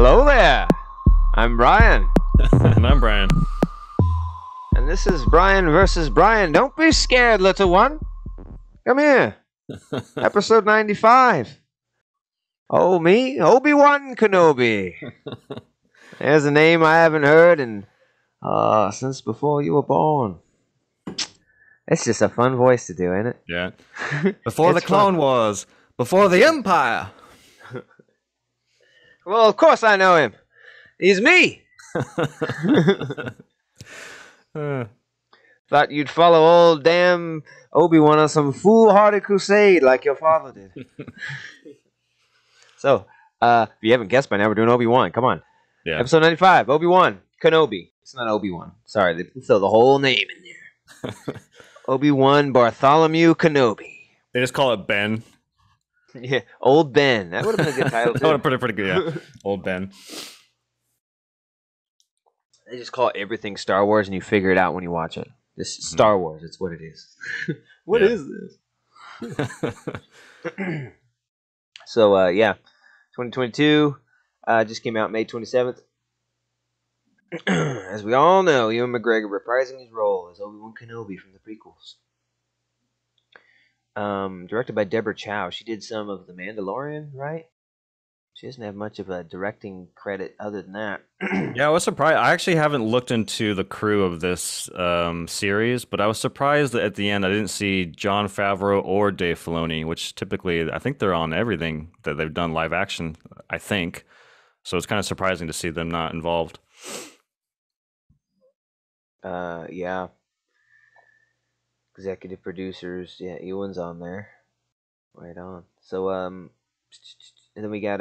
Hello there. I'm Bryan. And I'm Bryan. And this is Bryan versus Bryan. Don't be scared, little one. Come here. Episode 95. Oh, me? Obi-Wan Kenobi. There's a name I haven't heard since before you were born. It's just a fun voice to do, ain't it? Yeah. Before the Clone Wars. Before the Empire. Well, of course I know him. He's me. Thought you'd follow old damn Obi-Wan on some foolhardy crusade like your father did. So, if you haven't guessed by now, we're doing Obi-Wan. Come on. Yeah. Episode 95, Obi-Wan Kenobi. It's not Obi-Wan. Sorry, they throw the whole name in there. Obi-Wan Bartholomew Kenobi. They just call it Ben. Yeah, Old Ben. That would have been a good title, too. That would have been pretty good, yeah. Old Ben. They just call everything Star Wars, and you figure it out when you watch it. This is Star Wars. It's what it is. What is this? So, 2022 just came out May 27th. As we all know, Ewan McGregor reprising his role as Obi-Wan Kenobi from the prequels. Directed by Deborah Chow. She did some of The Mandalorian, right? She doesn't have much of a directing credit other than that. Yeah, I was surprised. I actually haven't looked into the crew of this series, but I was surprised that at the end I didn't see Jon Favreau or Dave Filoni, which typically I think they're on everything that they've done live action, I think. So it's kind of surprising to see them not involved. Yeah. Executive producers, yeah, Ewan's on there. Right on. So, and then we got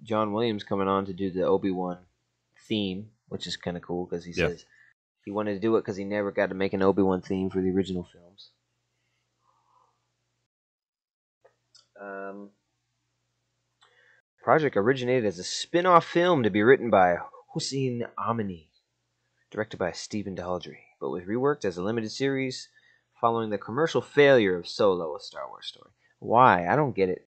John Williams coming on to do the Obi-Wan theme, which is kind of cool because he says he wanted to do it because he never got to make an Obi-Wan theme for the original films. Project originated as a spin-off film to be written by Hossein Amini, directed by Stephen Daldry, but was reworked as a limited series following the commercial failure of Solo, a Star Wars story. Why? I don't get it.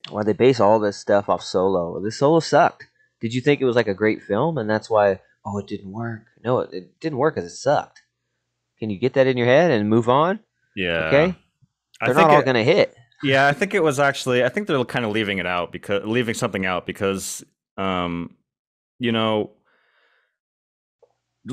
Why they base all this stuff off Solo. This Solo sucked. Did you think it was like a great film and that's why, it didn't work? No, it didn't work because it sucked. Can you get that in your head and move on? Yeah. Okay? They're not all going to hit. Yeah, I think it was actually, I think they're kind of leaving something out because, The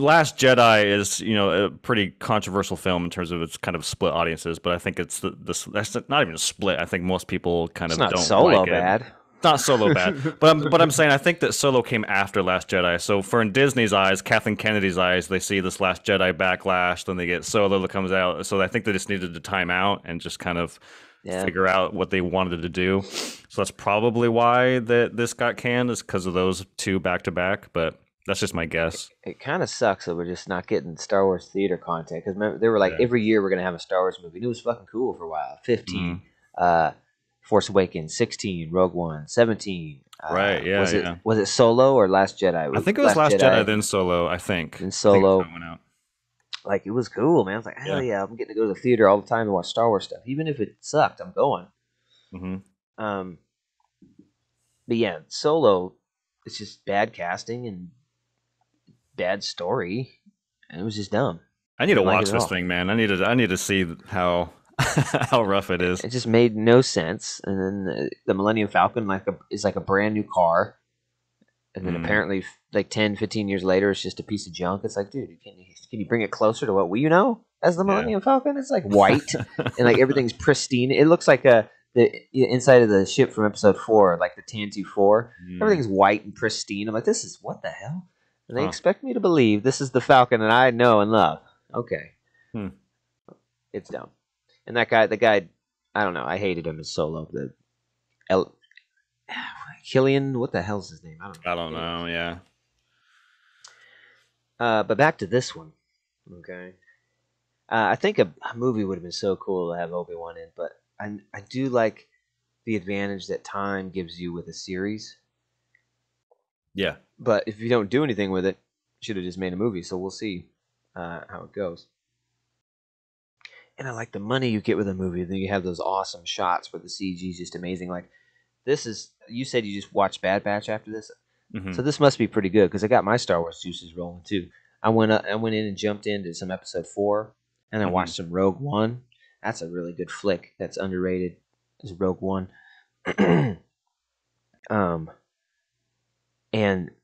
Last Jedi is, a pretty controversial film in terms of its kind of split audiences, but I think it's that's not even a split. I think most people kind of don't like it. It's not Solo bad. It's not Solo bad, but I'm saying I think that Solo came after Last Jedi. So for in Disney's eyes, Kathleen Kennedy's eyes, they see this Last Jedi backlash, then they get Solo that comes out. So I think they just needed to time out and just kind of figure out what they wanted to do. So that's probably why this got canned, is because of those two back to back, but that's just my guess. It kind of sucks that we're just not getting Star Wars theater content. Because they were like, every year we're going to have a Star Wars movie. And it was fucking cool for a while. 15, Force Awakens, 16, Rogue One, 17. Right, yeah. Was it Solo or Last Jedi? I think it was Last Jedi, then Solo, I think. Then Solo. Like, it was cool, man. I was like, hell yeah, I'm getting to go to the theater all the time to watch Star Wars stuff. Even if it sucked, I'm going. Mm-hmm. But yeah, Solo, it's just bad casting and bad story, and it was just dumb. I need to watch this thing, man. I need to see how how rough it is. It just made no sense. And then the Millennium Falcon is like a brand new car, and then apparently like 10, 15 years later, it's just a piece of junk. It's like, dude, can you bring it closer to what we as the Millennium Falcon? It's like white and like everything's pristine. It looks like the inside of the ship from Episode 4, like the Tantu 4. Everything's white and pristine. I'm like, this is what the hell? And they expect me to believe this is the Falcon that I know and love. Okay. It's dumb. And the guy, I don't know. I hated him as Solo. Killian, what the hell's his name? I don't know. Yeah. But back to this one. Okay. I think a movie would have been so cool to have Obi-Wan in, but I do like the advantage that time gives you with a series. Yeah. But if you don't do anything with it, should have just made a movie. So we'll see how it goes. And I like the money you get with a movie. Then you have those awesome shots where the CG is just amazing. Like this is you said you just watched Bad Batch after this, Mm-hmm. so this must be pretty good because I got my Star Wars juices rolling too. I went in and jumped into some Episode 4, and I watched some Rogue One. That's a really good flick. That's underrated. Is Rogue One. And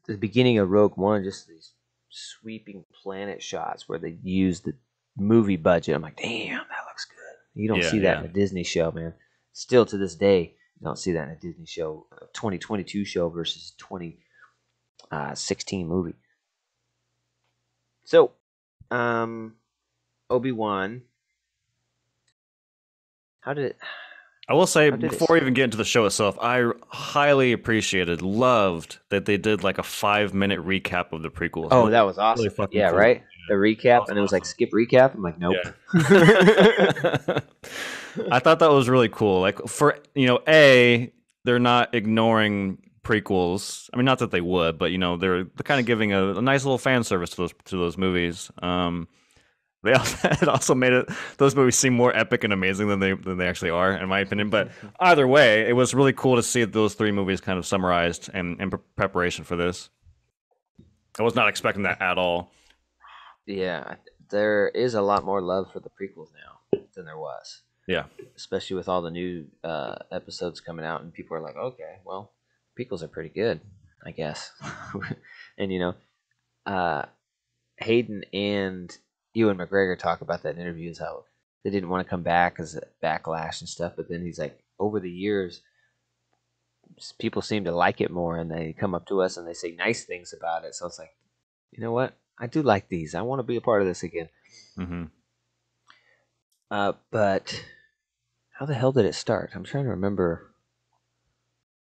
the beginning of Rogue One, just these sweeping planet shots where they use the movie budget. I'm like, damn, that looks good. You don't see that in a Disney show, man. Still to this day, you don't see that in a Disney show, a 2022 show versus 2016 movie. So, Obi-Wan, how did it... I will say, before we even get into the show itself, I highly loved that they did like a 5-minute recap of the prequels. Oh, that was awesome. Really yeah, cool. Right? The recap, and it was like skip recap. I'm like, nope. Yeah. I thought that was really cool. Like, for, they're not ignoring prequels. I mean, not that they would, but, they're kind of giving a nice little fan service to those movies. It also made those movies seem more epic and amazing than they actually are, in my opinion. But either way, it was really cool to see those 3 movies kind of summarized and in preparation for this. I was not expecting that at all. Yeah, there is a lot more love for the prequels now than there was. Yeah, especially with all the new episodes coming out, and people are like, okay, well, prequels are pretty good, I guess. And Hayden and Ewan McGregor talk about that in interviews, how they didn't want to come back because of backlash and stuff, but then he's like, over the years, people seem to like it more, and they come up to us and they say nice things about it, so it's like, you know what? I do like these. I want to be a part of this again. Mm-hmm. But how the hell did it start? I'm trying to remember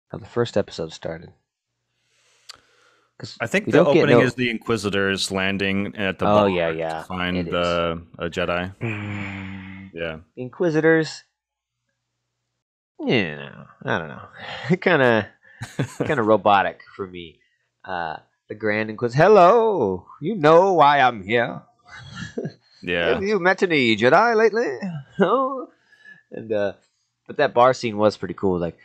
how the first episode started. I think the opening is the Inquisitors landing at the bar to find a Jedi. Yeah. Inquisitors. Yeah, I don't know. kind of robotic for me. The Grand Inquisitor. Hello, you know why I'm here. Yeah. Have you met any Jedi lately? Oh. And but that bar scene was pretty cool. Like,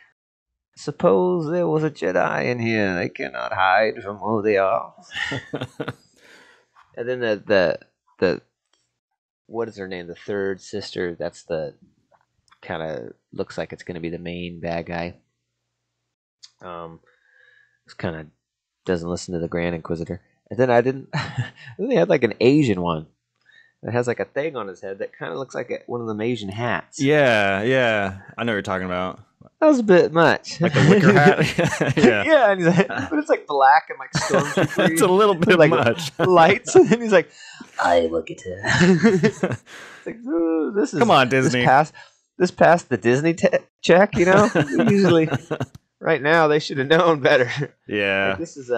suppose there was a Jedi in here. They cannot hide from who they are. And then the what is her name? The third sister. That's the kind of looks like it's going to be the main bad guy. It's kind of doesn't listen to the Grand Inquisitor. And then then they had like an Asian one that has like a thing on his head that kind of looks like one of them Asian hats. Yeah. I know what you're talking about. That was a bit much. Like the wicker hat? Yeah. Yeah, and but it's like black and like stormtrooper. It's a little bit like much. Lights, and then he's like, I look at it. It's like, this is... Come on, Disney. This passed the Disney check, Usually, right now, they should have known better. Yeah. Like, this is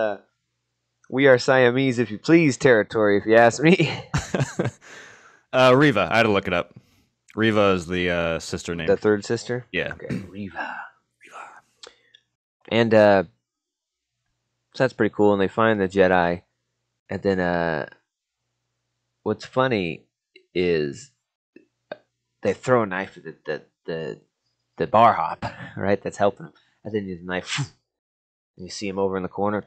we are Siamese, if you please, territory, if you ask me. Reva, I had to look it up. Reva is the sister name. The third sister? Yeah. Okay, Reva. And so that's pretty cool. And they find the Jedi. And then what's funny is they throw a knife at the bar hop, right? That's helping him. And then the knife, and you see him over in the corner.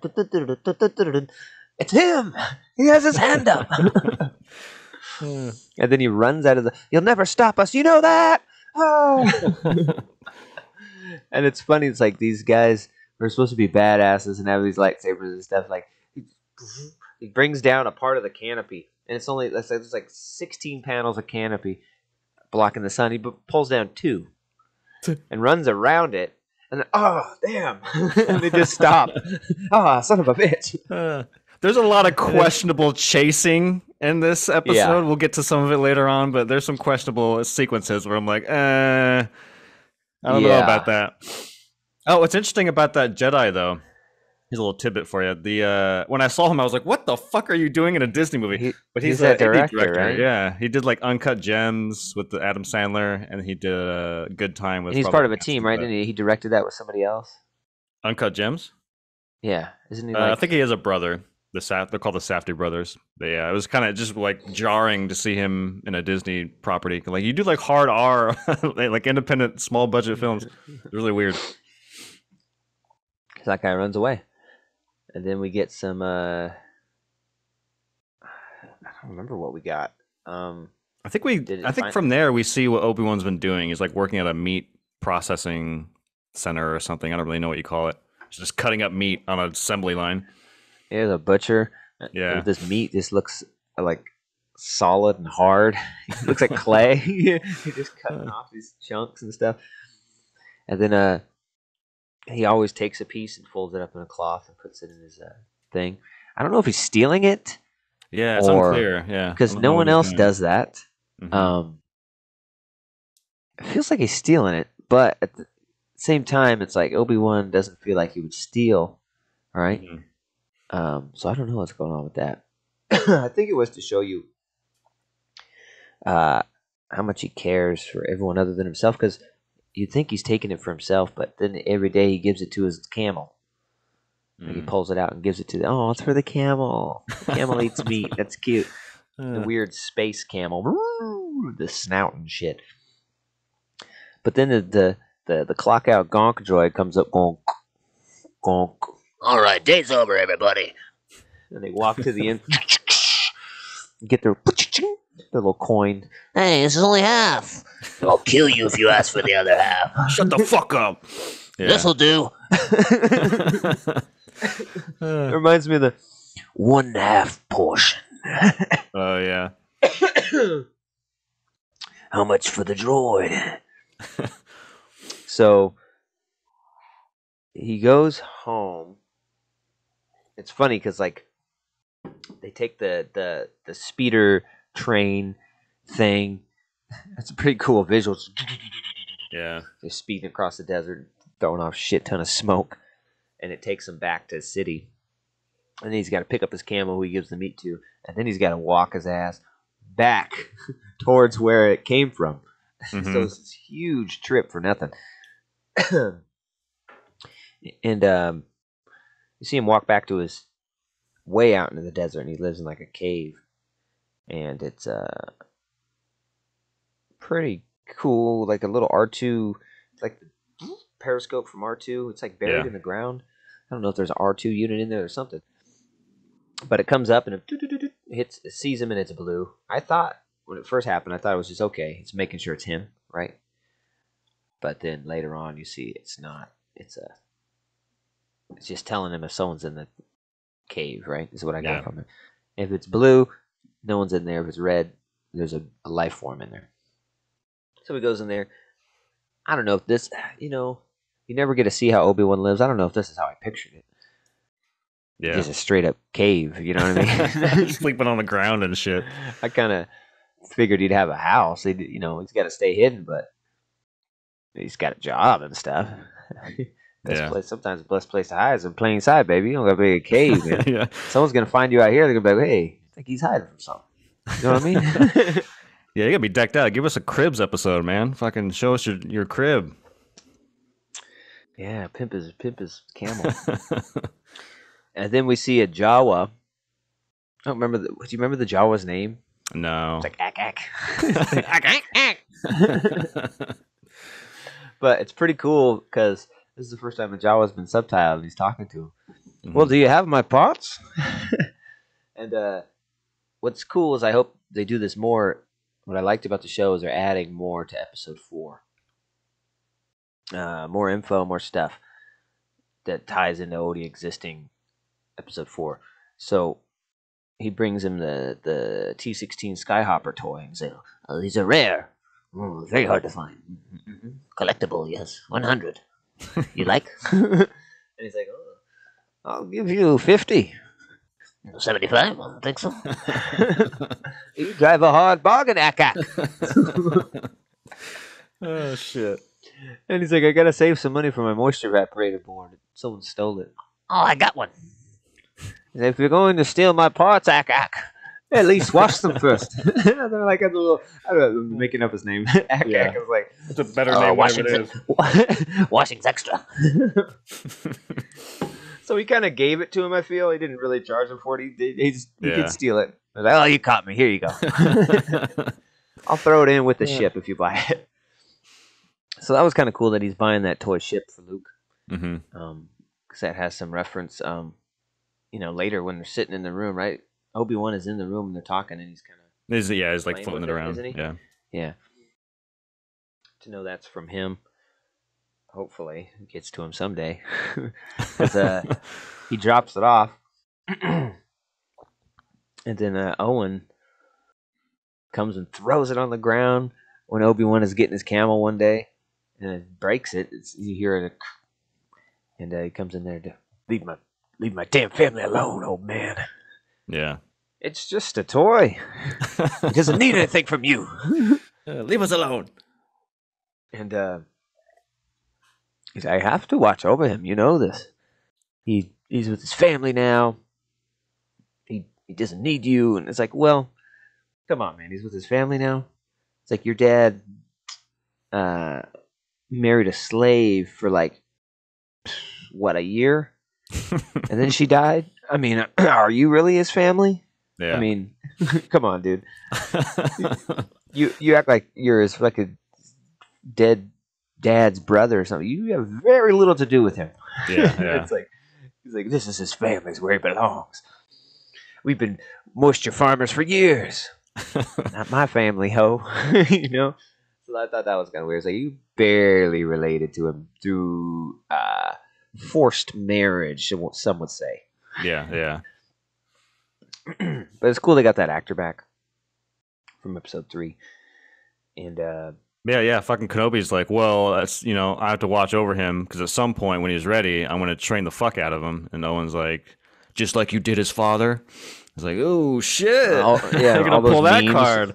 It's him! He has his hand up! And then he runs out of you'll never stop us, you know that? Oh. And it's funny, it's like these guys are supposed to be badasses and have these lightsabers and stuff. Like, he brings down a part of the canopy, and it's only, there's like 16 panels of canopy blocking the sun. He pulls down 2 and runs around it, and then, oh, damn. And they just stop. Ah, son of a bitch. There's a lot of questionable chasing in this episode. Yeah. We'll get to some of it later on, but there's some questionable sequences where I'm like, I don't know about that. Oh, what's interesting about that Jedi, though, here's a little tidbit for you. When I saw him, I was like, what the fuck are you doing in a Disney movie? But he's a director, right? Yeah, he did like Uncut Gems with the Adam Sandler, and he did a Good Time with... And he's part of a team, right? Didn't he? He directed that with somebody else? Uncut Gems? Yeah. Isn't he I think he has a brother. They're called the Safdie brothers. But yeah, it was kind of just like jarring to see him in a Disney property. Like, you do like hard R, like independent, small budget films. It's really weird. So that guy runs away. And then we get some I don't remember what we got. I think from there we see what Obi-Wan's been doing. He's like working at a meat processing center or something. I don't really know what you call it. He's just cutting up meat on an assembly line. Yeah, the butcher. Yeah. This meat just looks like solid and hard. It looks like clay. He's just cutting off these chunks and stuff. And then he always takes a piece and folds it up in a cloth and puts it in his thing. I don't know if he's stealing it. Yeah, it's unclear. Yeah, because no one else does that. Mm-hmm. It feels like he's stealing it, but at the same time, it's like Obi-Wan doesn't feel like he would steal, right? Mm-hmm. So I don't know what's going on with that. I think it was to show you how much he cares for everyone other than himself, because you'd think he's taking it for himself, but then every day he gives it to his camel. Like he pulls it out and gives it to the, oh, it's for the camel. The camel eats meat. That's cute. The weird space camel, the snout and shit. But then the clock out gonk droid comes up going gonk. All right, day's over, everybody. And they walk to the end, get their little coin. Hey, this is only half. I'll kill you if you ask for the other half. Shut the fuck up. Yeah. This'll do. It reminds me of the 1/2 portion. Oh, yeah. How much for the droid? So he goes home. It's funny because like they take the speeder train thing. That's a pretty cool visual. Yeah. They're speeding across the desert, throwing off a shit ton of smoke, and it takes him back to the city. And then he's got to pick up his camel who he gives the meat to, and then he's got to walk his ass back towards where it came from. Mm-hmm. So it's this huge trip for nothing. And you see him walk back to his way out into the desert, and he lives in like a cave. And it's pretty cool, like a little R2, like the periscope from R2. It's like buried in the ground. I don't know if there's an R2 unit in there or something. But it comes up and it sees him and it's blue. I thought, when it first happened, I thought it was just okay. It's making sure it's him, right? But then later on, you see it's not. It's just telling him if someone's in the cave, right? Is what I got from it. If it's blue, no one's in there. If it's red, there's a life form in there. So he goes in there. I don't know if this, you never get to see how Obi-Wan lives. I don't know if this is how I pictured it. Yeah. Just a straight up cave, you know what I mean? Sleeping on the ground and shit. I kind of figured he'd have a house. He's got to stay hidden, but he's got a job and stuff. Sometimes the best place to hide is in plain sight, baby. You don't got to be a cave, man. Yeah. Someone's going to find you out here. They're going to be like, hey, I think he's hiding from something. You know what I mean? Yeah, you got to be decked out. Give us a Cribs episode, man. Fucking show us your crib. Yeah, pimp his camel. And then we see a Jawa. I don't remember. Do you remember the Jawa's name? No. It's like ack. Ack, ack. But it's pretty cool because this is the first time the Jawa's been subtitled and he's talking to him. Mm-hmm. Well, do you have my parts? And what's cool is I hope they do this more. What I liked about the show is they're adding more to episode 4. More info, more stuff that ties into already existing episode 4. So he brings him the T-16 Skyhopper toy and says, oh, these are rare. Very hard to find. Mm-hmm. Collectible, yes. 100. You like? And he's like, oh, I'll give you 50. 75? I don't think so. You drive a hard bargain, Akak. Oh, shit. And he's like, I gotta save some money for my moisture evaporator board. Someone stole it. Oh, I got one. And if you're going to steal my parts, Akak, at least wash them first. They're like a little, I don't know, I'm making up his name. Akak is like, it's a better name than it is. Washing's extra. So he kind of gave it to him, I feel. He didn't really charge him for it. He could steal it. I was like, oh, you caught me. Here you go. I'll throw it in with the ship if you buy it. So that was kind of cool that he's buying that toy ship for Luke. Mm-hmm. because that has some reference. Later when they're sitting in the room, right? Obi-Wan is in the room and they're talking, and he's kind of He's like playing floating with it it, around. isn't he? Yeah. Yeah. To know that's from him, hopefully it gets to him someday, because he drops it off, and then Owen comes and throws it on the ground when Obi-Wan is getting his camel one day, and it breaks it. You hear it, and he comes in there to leave my damn family alone, old man. Yeah. It's just a toy. He doesn't need anything from you. Leave us alone. And he's like, I have to watch over him. You know this. He's with his family now. He doesn't need you. And it's like, well, come on, man. He's with his family now. It's like your dad married a slave for like a year, and then she died. I mean, are you really his family? Yeah. I mean, come on, dude. You act like you're his fucking dead dad's brother or something. You have very little to do with him. Yeah. It's like he's like, this is his family's where he belongs. We've been moisture farmers for years. Not my family, ho. So I thought that was kind of weird. It's like you barely related to him through forced marriage, some would say. Yeah. But it's cool they got that actor back from episode 3. And Yeah. Fucking Kenobi's like, well, that's I have to watch over him because at some point when he's ready, I'm gonna train the fuck out of him. And Owen's like, just like you did his father. It's like, oh shit! You're gonna pull that memes, card.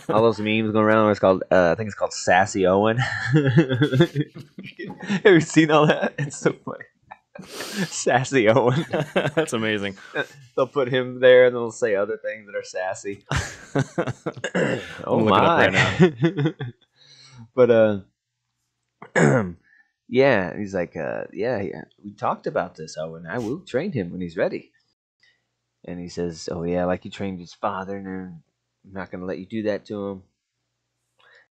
all those memes going around. It's called, I think it's called Sassy Owen. Have you seen all that? It's so funny. Sassy Owen. That's amazing. They'll put him there and they'll say other things that are sassy. Oh my! Right but yeah, he's like, yeah, we talked about this, Owen. I will train him when he's ready. And he says, oh yeah, like you trained his father, and I'm not going to let you do that to him.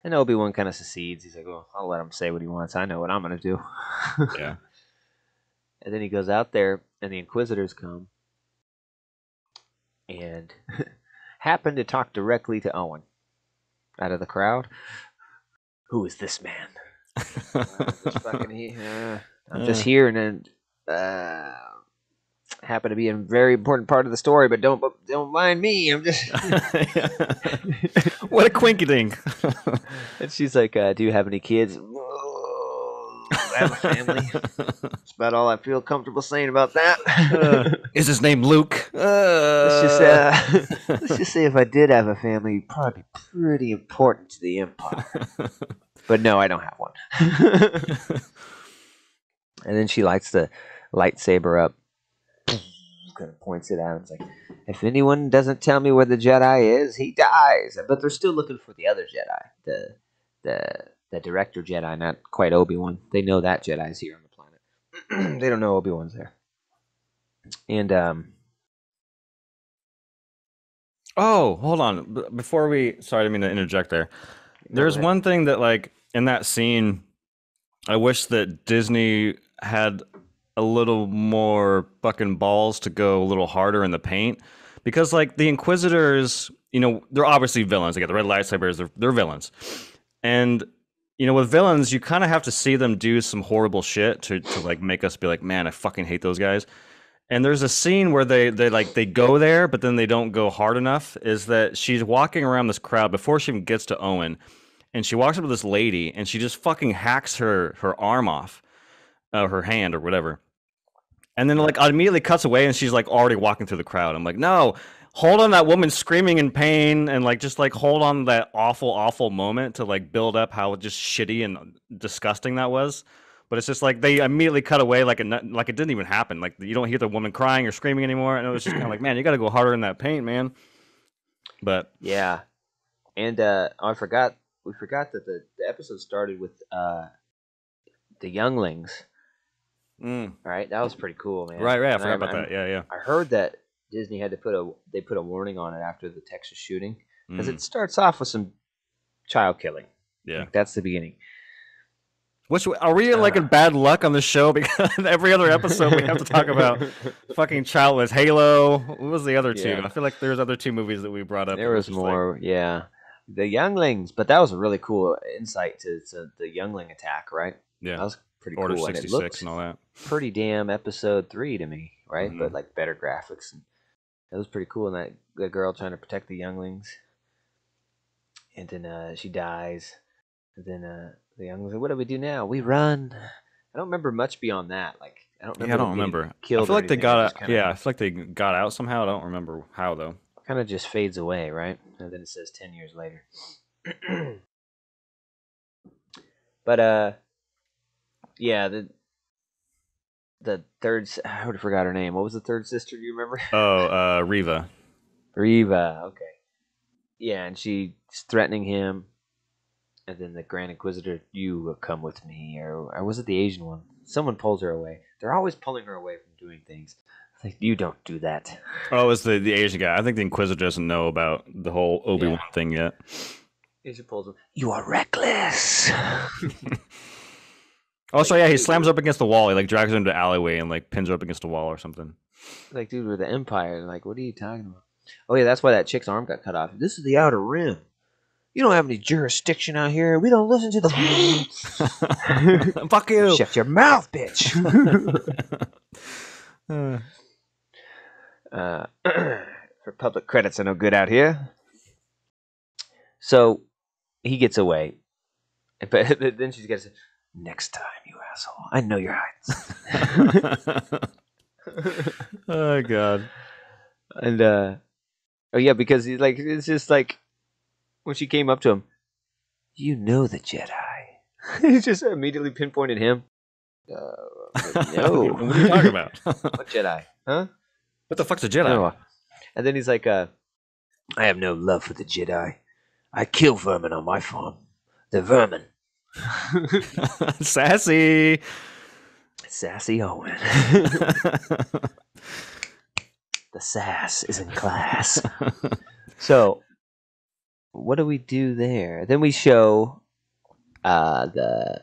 And Obi-Wan kind of secedes. He's like, well, I'll let him say what he wants. I know what I'm going to do. Yeah. And then he goes out there, and the Inquisitors come and happen to talk directly to Owen out of the crowd. Who is this man? I'm just here, and then happen to be a very important part of the story, but don't mind me. I'm just what a quinky-dink. And she's like, do you have any kids? I have a family. That's about all I feel comfortable saying about that. Is his name Luke? Let's just say if I did have a family, it'd probably be pretty important to the Empire. But no, I don't have one. And then she lights the lightsaber up. Kind of points it out. It's like, if anyone doesn't tell me where the Jedi is, he dies. But they're still looking for the other Jedi, the director Jedi, not quite Obi-Wan. They know that Jedi's here on the planet. They don't know Obi-Wan's there. And oh, hold on. Before sorry, I didn't mean to interject there. There's one thing that, like, in that scene, I wish that Disney had a little more fucking balls to go a little harder in the paint, because like the Inquisitors, they're obviously villains. They got the red lightsabers. They're villains, and with villains, you kind of have to see them do some horrible shit to like make us be like, man, I fucking hate those guys. And there's a scene where they go there, but then they don't go hard enough. Is that she's walking around this crowd before she even gets to Owen, and she walks up to this lady, and she just fucking hacks her arm off, her hand or whatever. And then like immediately cuts away, and she's like already walking through the crowd. I'm like, no, hold on, that woman screaming in pain, and like just like hold on that awful moment to like build up how just shitty and disgusting that was. But it's just like they immediately cut away like it didn't even happen. Like you don't hear the woman crying or screaming anymore, and it was just kind of like, man, you got to go harder in that paint, man. But yeah, and we forgot that the episode started with the younglings. Right, that was pretty cool, man. Right. I forgot about that. Yeah. I heard that Disney had to put a warning on it after the Texas shooting, because it starts off with some child killing. Yeah, like, that's the beginning. Which are we like in bad luck on the show because every other episode we have to talk about fucking childless Halo. What was the other two? Yeah. I feel like there's other two movies that we brought up. There was more, yeah. The younglings, but that was a really cool insight to the youngling attack, right? Yeah, that was pretty Order cool. 66 and it looked and all that. pretty damn episode 3 to me, right? Mhm. But like better graphics. And that was pretty cool. And that the girl trying to protect the younglings, and then she dies. And then the younglings like, "What do we do now? We run." I don't remember much beyond that. Like I don't remember. Yeah, I don't remember. Killed I feel or like they anything. got It out. just kinda, Yeah, I feel like they got out somehow. I don't remember how though. kind of just fades away, right? And then it says 10 years later. But yeah, the third, I would have forgot her name. What was the third sister? Do you remember? Oh, Riva. Reva. Okay. Yeah, and she's threatening him, and then the Grand Inquisitor, "You will come with me," or was it the Asian one? Someone pulls her away. They're always pulling her away from doing things. It's like, you don't do that. Oh, it's the Asian guy. I think the Inquisitor doesn't know about the whole Obi-Wan thing yet. Asian pulls him. You are reckless. Also, yeah, he slams up against the wall. He like drags her into the alleyway and like pins her up against the wall or something. Like, dude, we're the Empire. Like, what are you talking about? Oh yeah, that's why that chick's arm got cut off. This is the Outer Rim. You don't have any jurisdiction out here. We don't listen to the. Fuck you! Shut your mouth, bitch. For public credits are no good out here. So he gets away, but then she's got to say, "Next time, you asshole. I know your heights." Oh god. And oh yeah, because he's like, it's just like when she came up to him, "You know the Jedi." He just immediately pinpointed him. No. What are you talking about? What Jedi? Huh? What the fuck's a Jedi? No. And then he's like, "I have no love for the Jedi. I kill vermin on my farm. They're vermin." Sassy. Sassy Owen. The sass is in class. So, what do we do there? Then we show the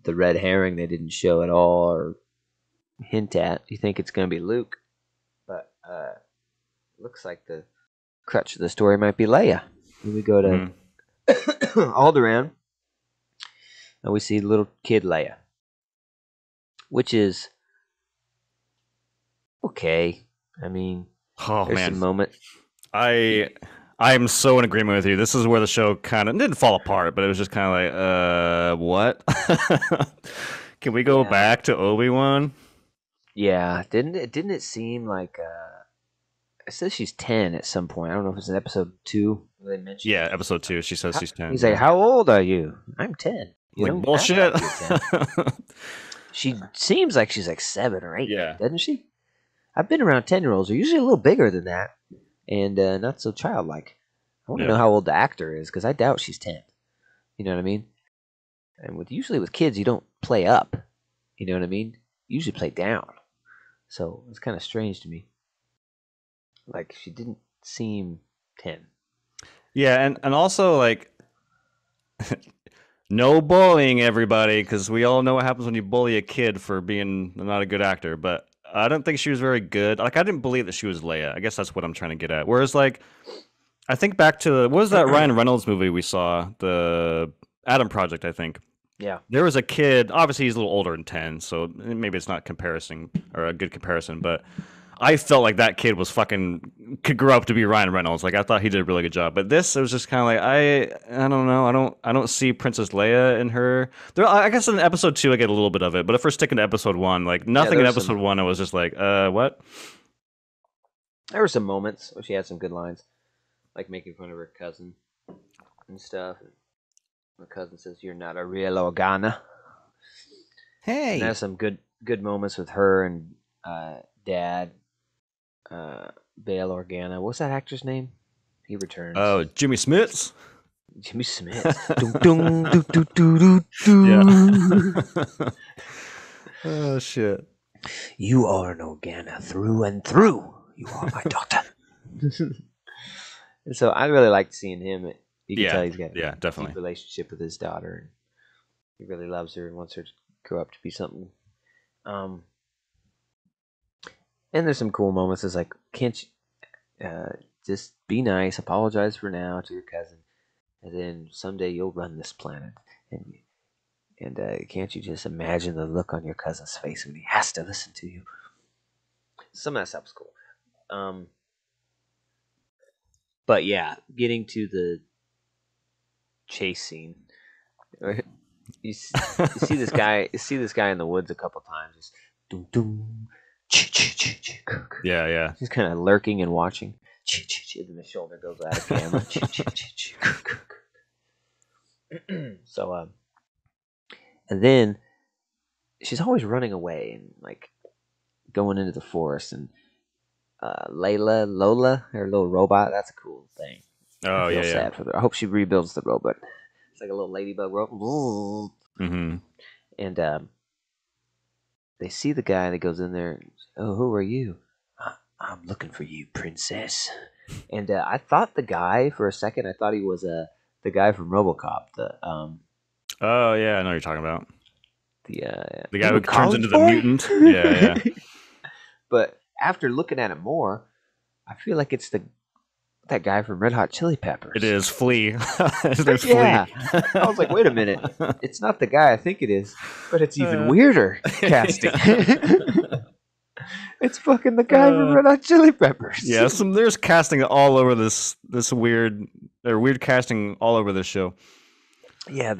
red herring they didn't show at all or hint at. You think it's going to be Luke, but looks like the crutch of the story might be Leia. Then we go to Alderaan, and we see little kid Leia, which is okay. I mean, there's man, some moment. I'm so in agreement with you. This is where the show kind of didn't fall apart, but it was just kind of like, what? Can we go back to Obi-Wan? Yeah, didn't it seem like it says she's 10 at some point. I don't know if it's in episode 2 they mentioned. Yeah, episode 2. She says she's 10. He's like, "How old are you?" "I'm 10." You like don't bullshit. She seems like she's like 7 or 8, Yeah. doesn't she? I've been around 10-year-olds. They're usually a little bigger than that, and not so childlike. I want to know how old the actor is because I doubt she's 10. You know what I mean? And usually with kids, you don't play up. You know what I mean? You usually play down. So it's kind of strange to me. Like she didn't seem 10. Yeah, and also like no bullying, everybody, because we all know what happens when you bully a kid for being not a good actor. But I don't think she was very good. Like I didn't believe that she was Leia. I guess that's what I'm trying to get at. Whereas like I think back to what was that Ryan Reynolds movie we saw, the Adam Project, I think. Yeah. There was a kid, obviously he's a little older than 10, so maybe it's not comparison or a good comparison, but I felt like that kid was could grow up to be Ryan Reynolds. Like I thought he did a really good job. But this, it was just kind of like I don't know. I don't see Princess Leia in her. There, I guess in episode 2 I get a little bit of it, but if we're sticking to episode 1, like nothing in episode 1, I was just like, what? There were some moments where she had some good lines, like making fun of her cousin and stuff. My cousin says, "You're not a real Organa." Hey. And there's some good moments with her and Dad, Bail Organa. What's that actor's name? He returns. Oh, Jimmy Smits. Jimmy Smith. Dun, dun, dun, dun, dun, dun. Yeah. Oh shit. "You are an Organa through and through. You are my daughter." And so I really liked seeing him. You can tell he's got a deep definitely relationship with his daughter. He really loves her and wants her to grow up to be something. Um, and there's some cool moments. It's like, can't you just be nice, apologize for now to your cousin, and then someday you'll run this planet. And can't you just imagine the look on your cousin's face when he has to listen to you? Some of that stuff's cool. But yeah, getting to the chase scene. You see this guy. You see this guy in the woods a couple times. Just doom doom, Yeah. Just kind of lurking and watching. And then the shoulder goes out of camera. So and then she's always running away and like going into the forest. And Lola, her little robot. That's a cool thing. Oh, I feel yeah. sad for her. I hope she rebuilds the robot. It's like a little ladybug robot. Mm-hmm. And they see the guy that goes in there. And, oh, who are you? I'm looking for you, princess. And I thought the guy for a second. I thought he was the guy from RoboCop. Oh, yeah, I know what you're talking about. The guy who turns into the mutant. Yeah. But after looking at it more, I feel like it's that guy from Red Hot Chili Peppers. It is Flea. There's Yeah. Flea. I was like, wait a minute. It's not the guy I think it is, but it's even weirder casting. It's fucking the guy from Red Hot Chili Peppers. Yeah, there's casting all over this weird casting all over this show. Yeah,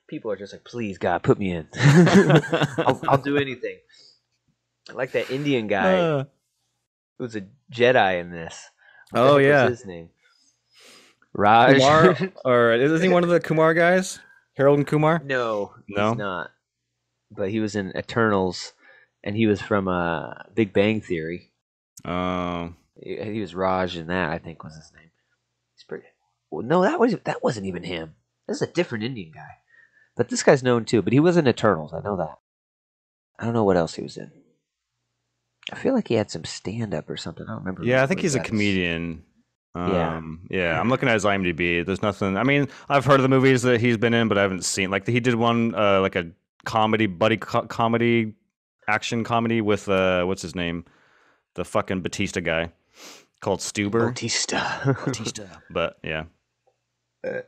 people are just like, please God, put me in. I'll do anything. I like that Indian guy who's a Jedi in this. What What's his name? Raj. Kumar, or isn't he one of the Kumar guys? Harold and Kumar? No, he's not. But he was in Eternals, and he was from Big Bang Theory. Oh. He was Raj in that, I think was his name. He's pretty. Well, no, that wasn't even him. This is a different Indian guy. But this guy's known too. But he was in Eternals. I know that. I don't know what else he was in. I feel like he had some stand-up or something. I don't remember. Yeah, I think he's a comedian. Yeah, I'm looking at his IMDb. There's nothing. I mean, I've heard of the movies that he's been in, but I haven't seen. Like he did one, like a comedy, comedy, action comedy with what's his name, the fucking Batista guy, called Stuber. Batista. But yeah, that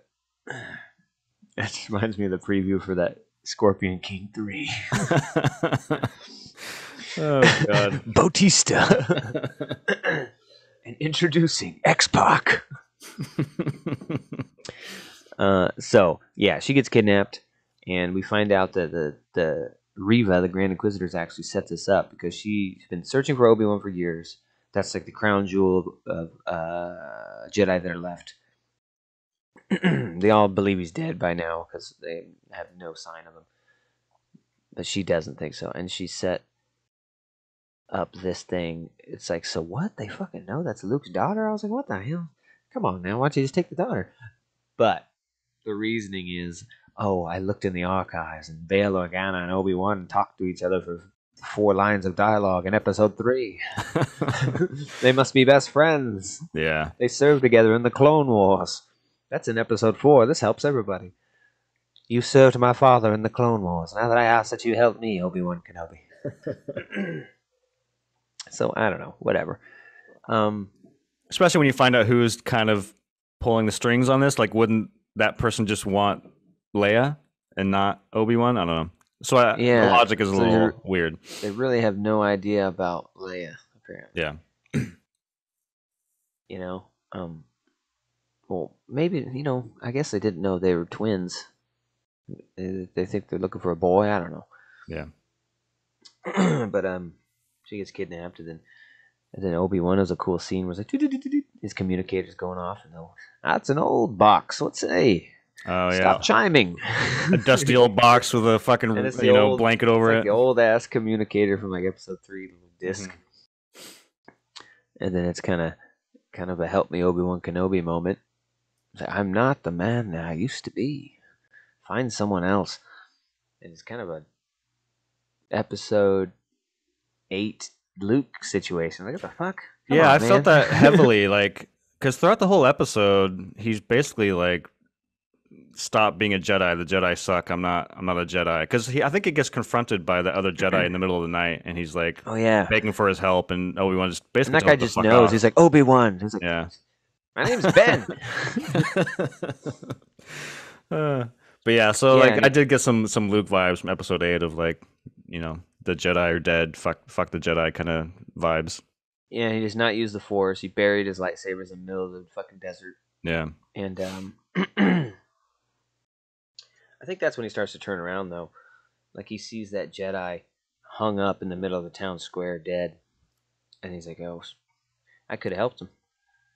reminds me of the preview for that Scorpion King 3. Oh God, Bautista. And introducing X-Pac. So yeah, she gets kidnapped, and we find out that the Reva, the Grand Inquisitor's actually set this up because she's been searching for Obi-Wan for years. That's like the crown jewel of Jedi that are left. They all believe he's dead by now because they have no sign of him, but she doesn't think so, and she set up this thing. It's like, so what? They fucking know that's Luke's daughter? I was like, what the hell? Come on now, why don't you just take the daughter? But the reasoning is, oh, I looked in the archives and Bail Organa and Obi-Wan talked to each other for 4 lines of dialogue in episode 3. They must be best friends. Yeah. They served together in the Clone Wars. That's in episode 4. This helps everybody. You served my father in the Clone Wars. Now that I ask that you help me, Obi-Wan Kenobi. So, I don't know. Whatever. Especially when you find out who's kind of pulling the strings on this. Like, wouldn't that person just want Leia and not Obi-Wan? I don't know. So, the logic is a little weird. They really have no idea about Leia, apparently. Yeah. You know? Well, maybe, I guess they didn't know they were twins. They think they're looking for a boy. I don't know. Yeah. But, she gets kidnapped, and then Obi-Wan has a cool scene where it's like, his communicator's going off, and that's an old box. What's say? Oh, yeah. Stop chiming. A dusty old box with a fucking blanket over it. Like the old ass communicator from like episode 3, little disc. Mm-hmm. And then it's kind of a help me Obi-Wan Kenobi moment. It's like, I'm not the man that I used to be. Find someone else. And it's kind of a episode 8 Luke situation. Like, what the fuck? Come on, I man. felt that heavily, like, because throughout the whole episode, he's basically like stop being a Jedi. The Jedi suck. I'm not a Jedi. Because I think he gets confronted by the other Jedi in the middle of the night, and he's like Oh yeah, begging for his help, and Obi-Wan just and basically that tells guy him to just fuck knows. off. He's like Obi-Wan. He's like, Yeah. my name's Ben. But yeah, so Yeah, like I did get some Luke vibes from Episode 8 of like, the Jedi are dead. Fuck the Jedi kind of vibes. yeah, he does not use the Force. He buried his lightsabers in the middle of the fucking desert. Yeah. And I think that's when he starts to turn around, though. Like, he sees that Jedi hung up in the middle of the town square, dead. And he's like, oh, I could have helped him.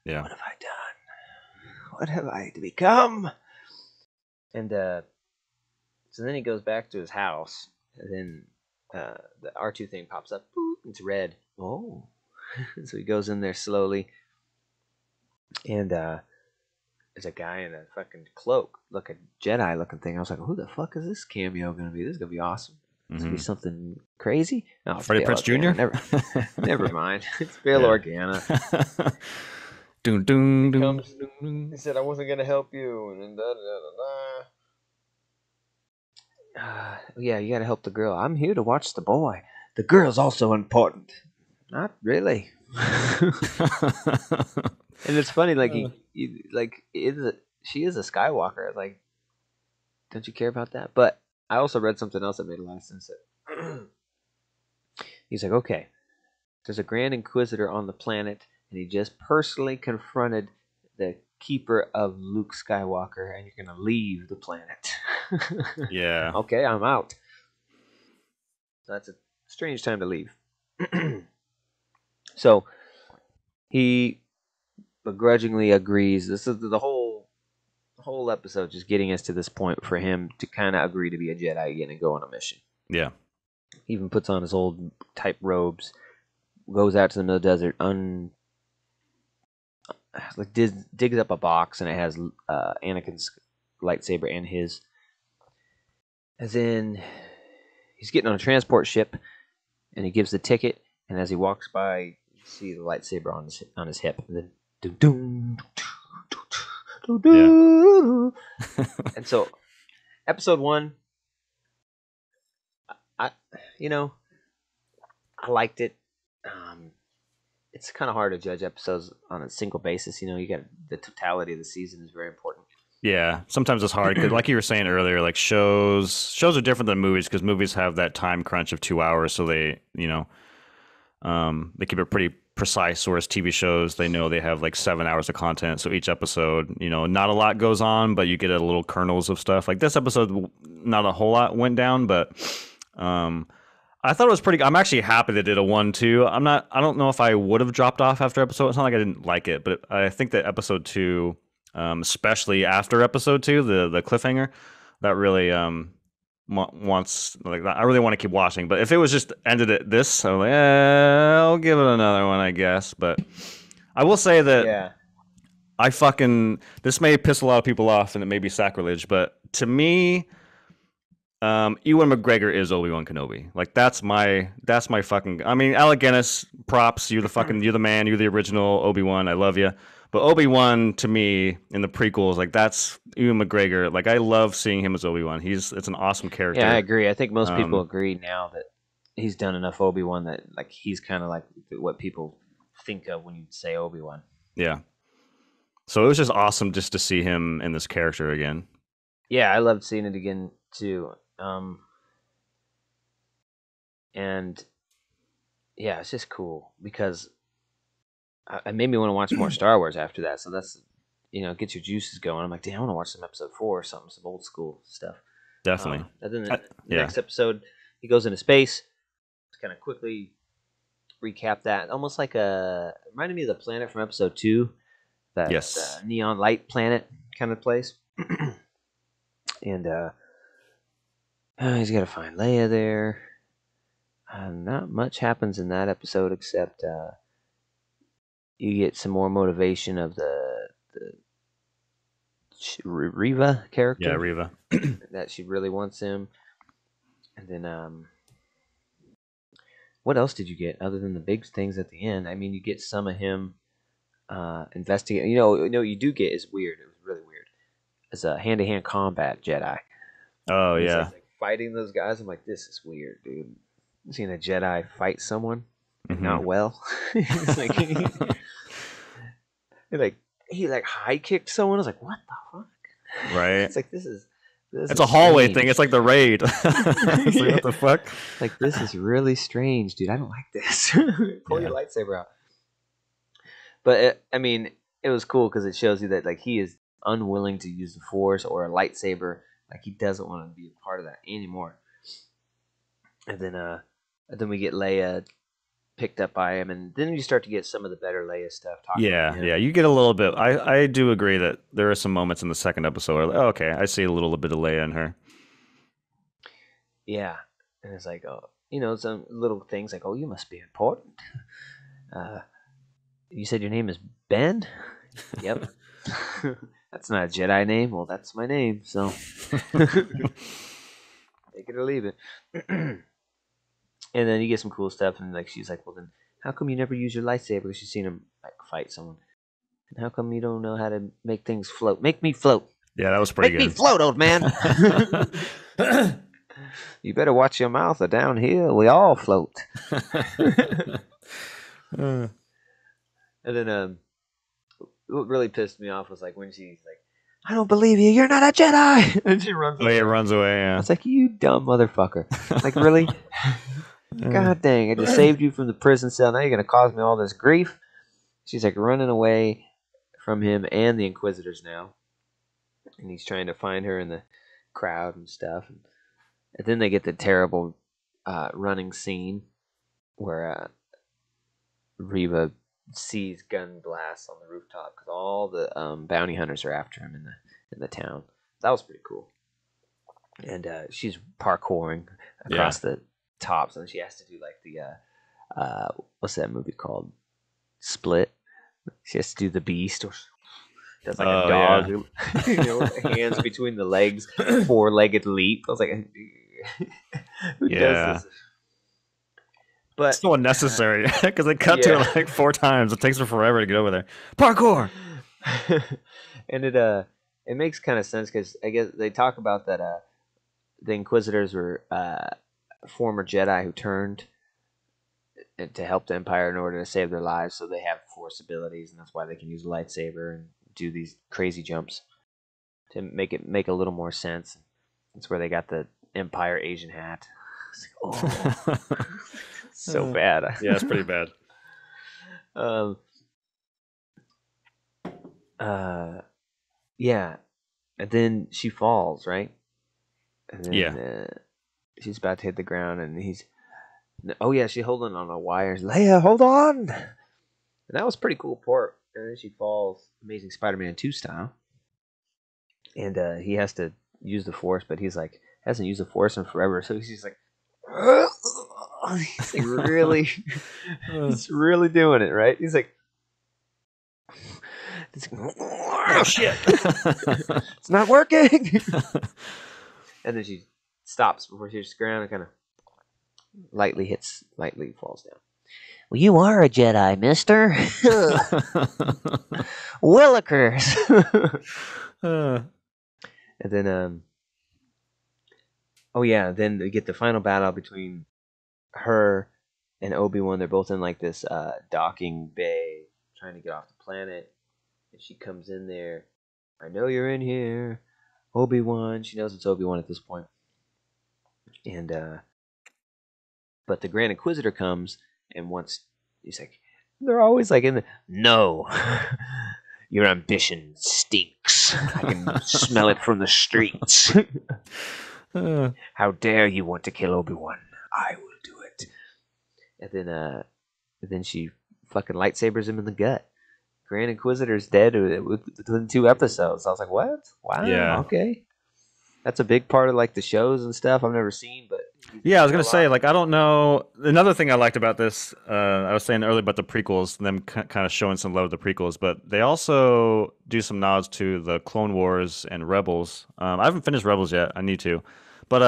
Yeah. What have I done? What have I become? And so then he goes back to his house. And then the R2 thing pops up. Boop, it's red. Oh. So he goes in there slowly. And there's a guy in a fucking cloak, like a Jedi looking thing. I was like, who the fuck is this cameo going to be? This is going to be awesome. It's going to be something crazy. Oh, Freddie Prinze Jr.? Never mind. It's Bail Organa. Doom, doom, doom, Comes, doom, doom. he said, I wasn't going to help you. And then yeah, you got to help the girl. I'm here to watch the boy. The girl's also important. Not really. And it's funny, like she is a Skywalker. Like, don't you care about that? But I also read something else that made a lot of sense. He's like, okay, there's a Grand Inquisitor on the planet, and he just personally confronted the keeper of Luke Skywalker, and you're gonna leave the planet. Yeah. Okay, I'm out. So that's a strange time to leave. So he begrudgingly agrees. This is the whole episode, just getting us to this point for him to kind of agree to be a Jedi again and go on a mission. Yeah. He even puts on his old type robes, goes out to the middle of the desert, digs up a box, and it has Anakin's lightsaber and his. As in, he's getting on a transport ship, and he gives the ticket, and as he walks by, you see the lightsaber on his hip, and then and so episode 1, I liked it. It's kind of hard to judge episodes on a single basis. You got the totality of the season is very important. Yeah, sometimes it's hard because, like you were saying earlier, like shows are different than movies because movies have that time crunch of 2 hours, so they keep it pretty precise. Whereas TV shows, they know they have like 7 hours of content, so each episode, not a lot goes on, but you get a little kernels of stuff. Like this episode, not a whole lot went down, but I thought it was pretty. I'm actually happy they did a 1-2. I don't know if I would have dropped off after episode. It's not like I didn't like it, but I think that episode 2. Especially after episode 2, the cliffhanger, that really wants like I really want to keep watching. But if it was just ended at this, I'm like, I'll give it another one, I guess. But I will say that this may piss a lot of people off, and it may be sacrilege, but to me, Ewan McGregor is Obi-Wan Kenobi. Like that's my fucking. I mean, Alec Guinness, props. You're the man. You're the original Obi-Wan. I love you. But Obi-Wan, to me, in the prequels, like that's Ewan McGregor. Like I love seeing him as Obi-Wan. It's an awesome character. Yeah, I agree. I think most people agree now that he's done enough Obi-Wan that like he's kind of like what people think of when you say Obi-Wan. Yeah. So it was just awesome just to see him in this character again. Yeah, I loved seeing it again too. And yeah, it's just cool because it made me want to watch more Star Wars after that. So that's, get your juices going. I'm like, damn, I want to watch some episode 4 or something, some old school stuff. Definitely. And then the next episode, he goes into space. To kind of quickly recap that, almost like reminded me of the planet from episode 2, that neon light planet kind of place. And he's got to find Leia there. Not much happens in that episode except you get some more motivation of the Reva character. Yeah, Reva. That she really wants him. And then what else did you get other than the big things at the end? I mean, you get some of him investigating. What you do get is weird. It was really weird. as a hand-to-hand combat Jedi. Oh And he's yeah. like fighting those guys. I'm like, this is weird, dude. Seeing a Jedi fight someone and Hmm. not well. It's like like he like high kicked someone. I was like, what the fuck? Right. It's like this It's is a hallway thing. It's strange. like the raid. It's like, what the fuck? Like this is really strange, dude. I don't like this. Pull your Yeah. lightsaber out. But I mean, it was cool because it shows you that like he is unwilling to use the Force or a lightsaber. Like he doesn't want to be a part of that anymore. And then we get Leia picked up by him, and then you start to get some of the better Leia stuff talking to Yeah, him. yeah, you get a little bit. I do agree that there are some moments in the second episode where, oh, okay, I see a little bit of Leia in her. Yeah, and it's like, oh, some little things like, oh, you must be important. You said your name is Ben? Yep. That's not a Jedi name. Well, that's my name, so take it or leave it. And then you get some cool stuff, and like she's like, well, then how come you never use your lightsaber? She's seen him like fight someone. And how come you don't know how to make things float? Make me float. Yeah, that was pretty Make me good. float, old man. You better watch your mouth, or down here we all float. And then what really pissed me off was like when she's like, I don't believe you, you're not a Jedi. And she runs away. Leia runs away. I Yeah. was like, you dumb motherfucker. Like, really? God dang, I just saved you from the prison cell. Now you're going to cause me all this grief? She's like running away from him and the Inquisitors now. And he's trying to find her in the crowd and stuff. And then they get the terrible running scene where Reva sees gun blasts on the rooftop because all the bounty hunters are after him in the town. That was pretty cool. And she's parkouring across the tops, and she has to do like the what's that movie called? Split. She has to do the Beast, or does like a dog, hands between the legs, 4-legged leap. I was like, who does this? But it's so unnecessary because they cut to it like 4 times. It takes her forever to get over there. Parkour. And it makes kind of sense because I guess they talk about that the Inquisitors were former Jedi who turned to help the Empire in order to save their lives, so they have Force abilities, and that's why they can use a lightsaber and do these crazy jumps to make a little more sense. That's where they got the Empire Asian hat. Oh, so bad. Yeah, it's pretty bad. Yeah, and then she falls, right? And then, she's about to hit the ground, and he's, oh yeah, she's holding on a wire. Leia, hold on! And that was pretty cool part. And then she falls, Amazing Spider-Man 2 style. And he has to use the Force, but he's like, hasn't used the Force in forever, so he's like, he's like really, he's really doing it, right? He's like, oh shit, it's not working. And then she stops before she hits the ground and kind of lightly falls down. Well, you are a Jedi, mister. Willikers. And then, oh yeah, then we get the final battle between her and Obi-Wan. They're both in like this docking bay trying to get off the planet. And she comes in there. I know you're in here, Obi-Wan. She knows it's Obi-Wan at this point. And but the Grand Inquisitor comes and he's like, they're always like in the, no, your ambition stinks. I can smell it from the streets. How dare you want to kill Obi-Wan? I will do it. And then she fucking lightsabers him in the gut. Grand Inquisitor's dead within 2 episodes. I was like, what? Wow. Yeah. Okay. That's a big part of like the shows and stuff I've never seen, but yeah, I was gonna say, like, I don't know. Another thing I liked about this, I was saying earlier about the prequels, them kind of showing some love to the prequels, but they also do some nods to the Clone Wars and Rebels. I haven't finished Rebels yet. I need to. But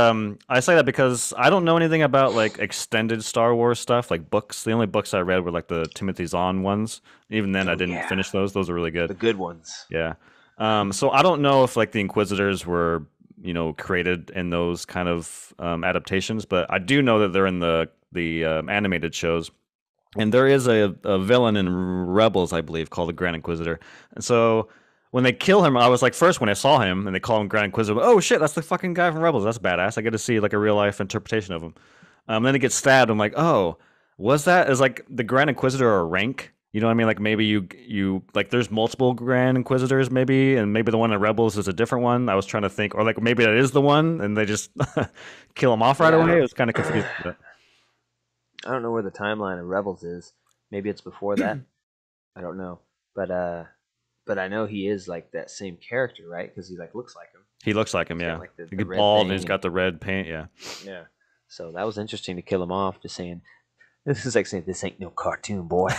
I say that because I don't know anything about like extended Star Wars stuff, like books. The only books I read were like the Timothy Zahn ones. Even then, I didn't finish those. Those are really good. The good ones. Yeah. So I don't know if like the Inquisitors were created in those kind of adaptations, but I do know that they're in the animated shows. And there is a villain in Rebels, I believe, called the Grand Inquisitor. And so when they kill him, I was like, first when I saw him and they call him Grand Inquisitor, oh shit, that's the fucking guy from Rebels. That's badass. I get to see like a real life interpretation of him. Then he gets stabbed. I'm like, oh, was that? Is like the Grand Inquisitor a rank? You know what I mean? Like maybe you like there's multiple Grand Inquisitors maybe, and maybe the one in Rebels is a different one. I was trying to think, or like maybe that is the one, and they just kill him off right away. It was kind of confusing. But... I don't know where the timeline of Rebels is. Maybe it's before that. I don't know, but I know he is like that same character, right? Because he like looks like him. He looks like him, yeah. Like the he's bald and he's got the red paint, yeah. Yeah. So that was interesting to kill him off. Just saying, this is like saying this ain't no cartoon, boy.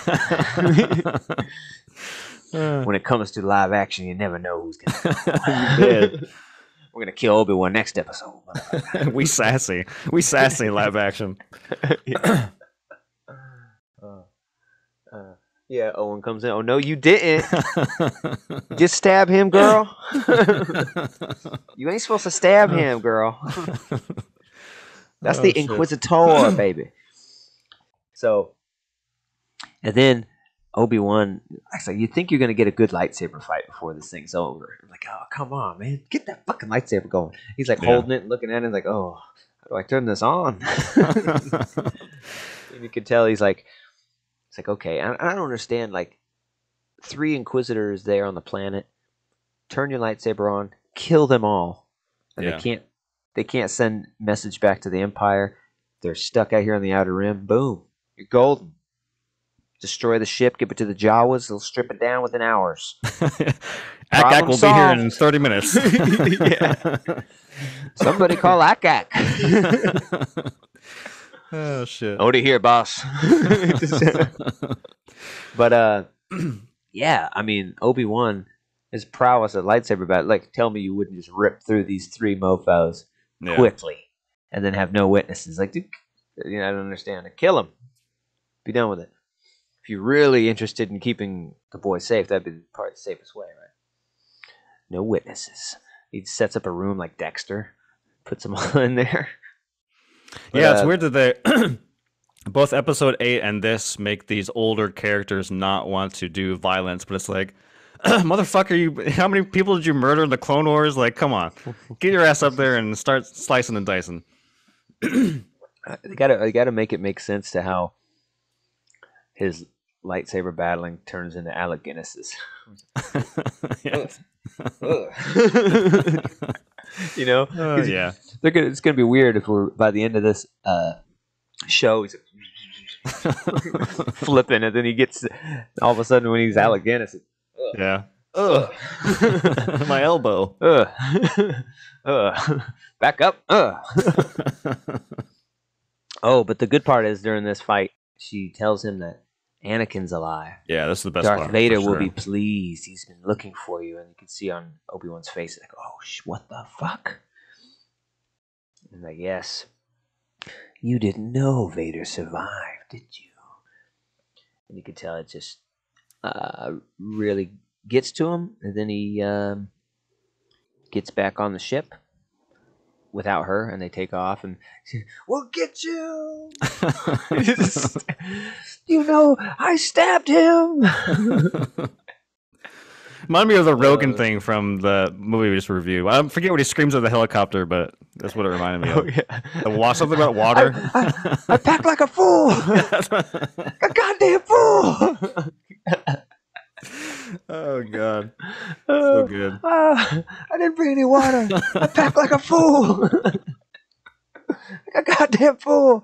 When it comes to live action, you never know who's gonna. We're gonna kill Obi-Wan next episode. we sassy live action. Yeah, Owen comes in. Oh no, you didn't. Just stab him, girl. You ain't supposed to stab him, girl. That's the Inquisitor, baby. So, and then Obi-Wan, actually, you think you're gonna get a good lightsaber fight before this thing's over? I'm like, oh, come on, man, get that fucking lightsaber going. He's like holding it, and looking at it, like, oh, how do I turn this on? And you can tell he's like, it's like, okay, I don't understand. Like, 3 Inquisitors there on the planet, turn your lightsaber on, kill them all, and they can't send message back to the Empire. They're stuck out here on the Outer Rim. Boom, you're golden. Destroy the ship, give it to the Jawas. They'll strip it down within hours. Akak will be here in 30 minutes. Yeah. Somebody call Akak. Oh shit! Odie here, boss. But yeah, I mean, Obi-Wan, his prowess at lightsaber battle. Like, tell me you wouldn't just rip through these 3 mofos quickly and then have no witnesses. Like, dude, I don't understand. Kill him. Be done with it. If you're really interested in keeping the boy safe, that'd be probably the safest way, right? No witnesses. He sets up a room like Dexter, puts them all in there. But, it's weird that they both episode 8 and this make these older characters not want to do violence, but it's like, motherfucker, how many people did you murder in the Clone Wars? Like, come on, get your ass up there and start slicing and dicing. They gotta make it make sense to how his lightsaber battling turns into Alec Guinness's. Yeah. It's gonna be weird if we're by the end of this show he's flipping, and then he gets all of a sudden when he's Alec Guinness. Yeah. My elbow. Back up. Oh, but the good part is during this fight, she tells him that Anakin's alive. Yeah, this is the best part. Darth Vader will be pleased. He's been looking for you, and you can see on Obi-Wan's face, like, oh, what the fuck? And like, yes, you didn't know Vader survived, did you? And you can tell it just really gets to him, and then he gets back on the ship without her, and they take off, and we'll get you. I stabbed him. Remind me of the Rogan thing from the movie we just reviewed. I forget what he screams at the helicopter, but that's what it reminded me of. Something about water. I packed like a fool. A goddamn fool. Oh god, so good. I didn't bring any water. I packed like a fool. Like a goddamn fool.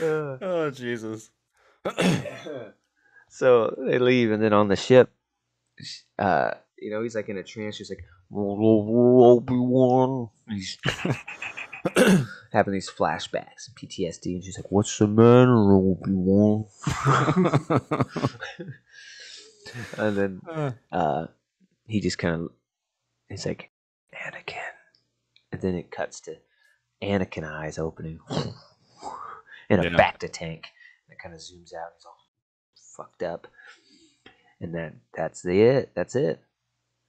Oh Jesus. So they leave, and then on the ship, he's like in a trance. She's like, Obi-Wan. He's having these flashbacks and PTSD, and she's like, "What's the matter, Obi-Wan?" And then he just he's like, Anakin. And then it cuts to Anakin eyes opening in a Bacta tank. And it kind of zooms out. He's all fucked up. And that's it. That's it.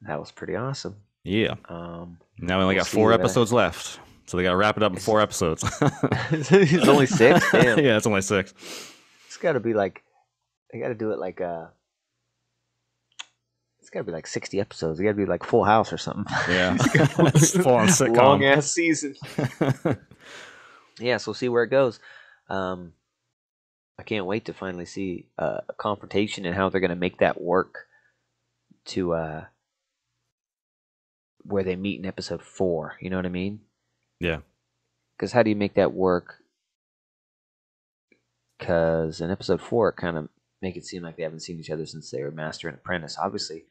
that was pretty awesome. Yeah. Now we only We'll got see 4 what episodes left, so they got to wrap it up in 4 episodes. It's only 6. Damn. Yeah, it's only 6. It's got to be like they got to do it like it's got to be like 60 episodes. It got to be like Full House or something. Yeah. It's full on sitcom. Long ass season. Yeah, so we'll see where it goes. I can't wait to finally see a confrontation and how they're going to make that work to where they meet in episode 4. You know what I mean? Yeah. Because how do you make that work? Because in episode 4, it kind of make it seem like they haven't seen each other since they were master and apprentice. Obviously,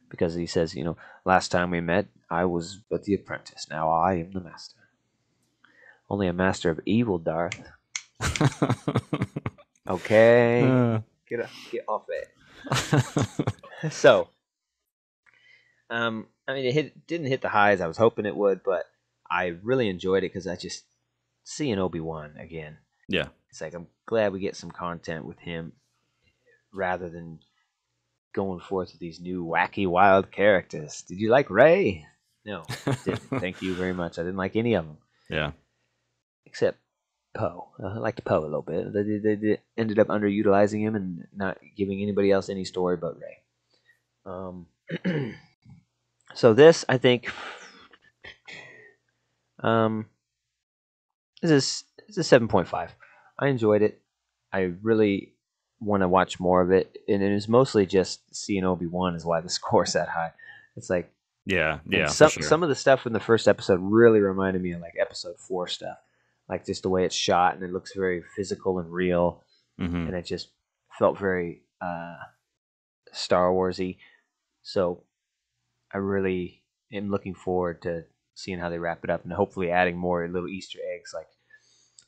because he says, last time we met, I was but the apprentice. Now I am the master. Only a master of evil, Darth. Okay. Get off it. So, I mean, it didn't hit the highs I was hoping it would, but I really enjoyed it because I just seeing Obi-Wan again. Yeah. It's like I'm glad we get some content with him rather than going forth with these new wacky wild characters. Did you like Rey? No, didn't. Thank you very much. I didn't like any of them. Yeah. Except Poe. I liked Poe a little bit. They ended up underutilizing him and not giving anybody else any story but Rey. So this, I think, is a 7.5. I enjoyed it. I really want to watch more of it, and it is mostly just seeing Obi-Wan is why the score's that high. It's like yeah, some of the stuff in the first episode really reminded me of like episode 4 stuff, like just the way it's shot and it looks very physical and real, and it just felt very Star Warsy. So I really am looking forward to seeing how they wrap it up and hopefully adding more little Easter eggs, like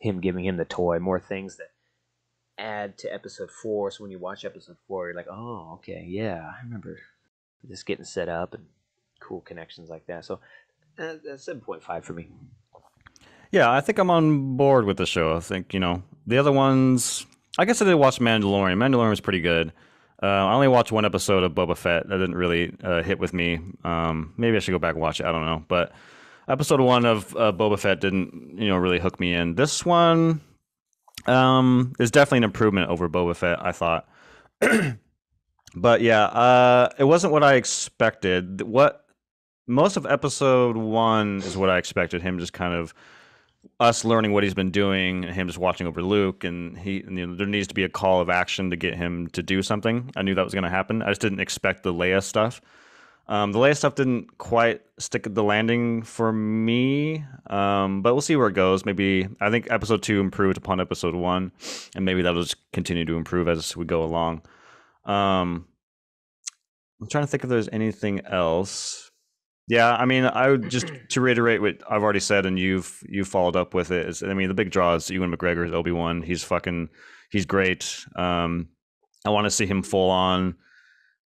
him giving him the toy, more things that add to episode 4. So when you watch episode 4, you're like, oh, okay, yeah, I remember just getting set up and cool connections like that. So that's 7.5 for me. Yeah, I think I'm on board with the show. I think, the other ones, I guess I did watch Mandalorian. Mandalorian was pretty good. I only watched 1 episode of Boba Fett. That didn't really hit with me. Maybe I should go back and watch it. I don't know. But episode 1 of Boba Fett didn't, really hook me in. This one is definitely an improvement over Boba Fett, I thought. But yeah, it wasn't what I expected. Most of episode 1 is what I expected. Him just kind of us learning what he's been doing, and him just watching over Luke, and there needs to be a call of action to get him to do something. I knew that was going to happen. I just didn't expect the Leia stuff. The Leia stuff didn't quite stick at the landing for me, but we'll see where it goes. Maybe I think episode 2 improved upon episode 1, and maybe that'll just continue to improve as we go along. I'm trying to think if there's anything else. Yeah, I mean, I would just to reiterate what I've already said, and you've followed up with it. The big draw is Ewan McGregor as Obi-Wan. He's great. I want to see him full on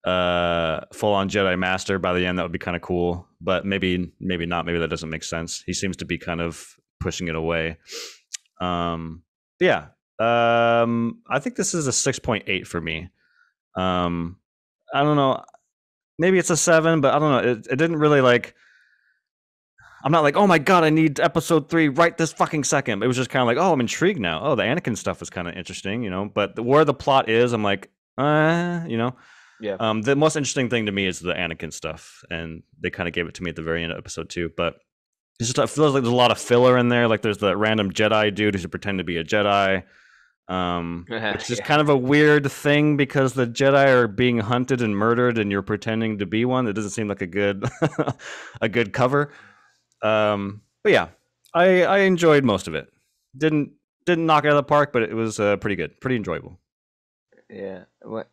Jedi Master by the end. That would be kind of cool, but maybe not. Maybe that doesn't make sense. He seems to be kind of pushing it away. Yeah, I think this is a 6.8 for me. I don't know. Maybe it's a 7, but I don't know. It didn't really like. I'm not like, oh my god, I need episode 3 right this fucking second. It was just kind of like, oh, I'm intrigued now. Oh, the Anakin stuff is kind of interesting, But where the plot is, I'm like, Yeah. The most interesting thing to me is the Anakin stuff, and they kind of gave it to me at the very end of episode 2. But it feels like there's a lot of filler in there. Like there's the random Jedi dude who's pretending to be a Jedi. Which is kind of a weird thing because the Jedi are being hunted and murdered, and you're pretending to be one. It doesn't seem like a good a good cover. But yeah, I enjoyed most of it. Didn't knock it out of the park, but it was pretty good, pretty enjoyable. Yeah, what?